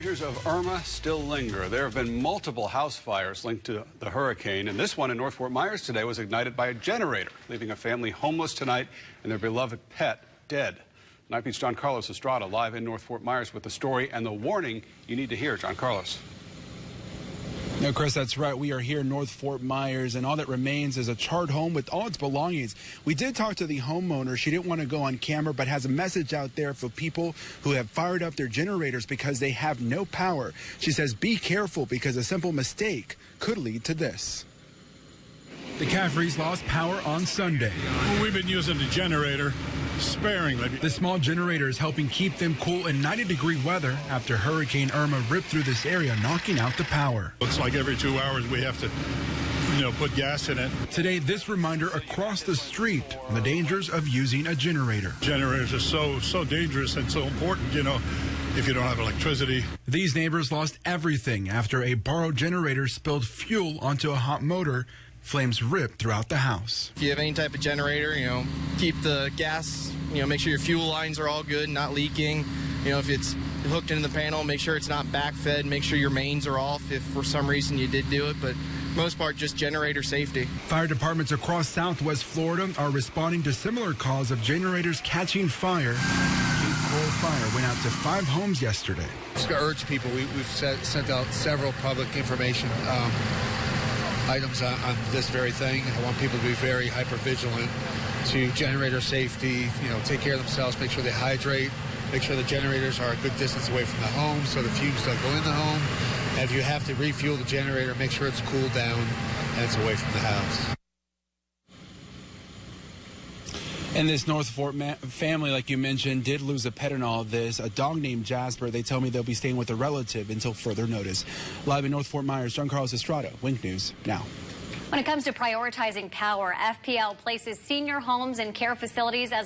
Dangers of Irma still linger. There have been multiple house fires linked to the hurricane, and this one in North Fort Myers today was ignited by a generator, leaving a family homeless tonight and their beloved pet dead. Tonight beats John Carlos Estrada live in North Fort Myers with the story and the warning you need to hear. John Carlos. No, Chris, that's right. We are here in North Fort Myers, and all that remains is a charred home with all its belongings. We did talk to the homeowner. She didn't want to go on camera, but has a message out there for people who have fired up their generators because they have no power. She says, be careful because a simple mistake could lead to this. The CAFFERYs lost power on Sunday. Well, we've been using the generator sparingly. The small generator is helping keep them cool in 90-degree weather after Hurricane Irma ripped through this area, knocking out the power. Looks like every 2 hours we have to, put gas in it. Today, this reminder across the street on the dangers of using a generator. Generators are so dangerous and so important, if you don't have electricity. These neighbors lost everything after a borrowed generator spilled fuel onto a hot motor. Flames ripped throughout the house. If you have any type of generator, keep the gas, make sure your fuel lines are all good, not leaking. If it's hooked into the panel, make sure it's not backfed, make sure your mains are off if for some reason you did do it, but most part just generator safety. Fire departments across Southwest Florida are responding to similar calls of generators catching fire. Cape Coral Fire went out to 5 homes yesterday. Just to urge people, we've sent out several public information items on this very thing. I want people to be very hyper vigilant to generator safety, take care of themselves, make sure they hydrate, make sure the generators are a good distance away from the home so the fumes don't go in the home. And if you have to refuel the generator, make sure it's cooled down and it's away from the house. And this North Fort family, like you mentioned, did lose a pet in all of this, a dog named Jasper. They tell me they'll be staying with a relative until further notice. Live in North Fort Myers, John Carlos Estrada, Wink News Now. When it comes to prioritizing power, FPL places senior homes and care facilities as a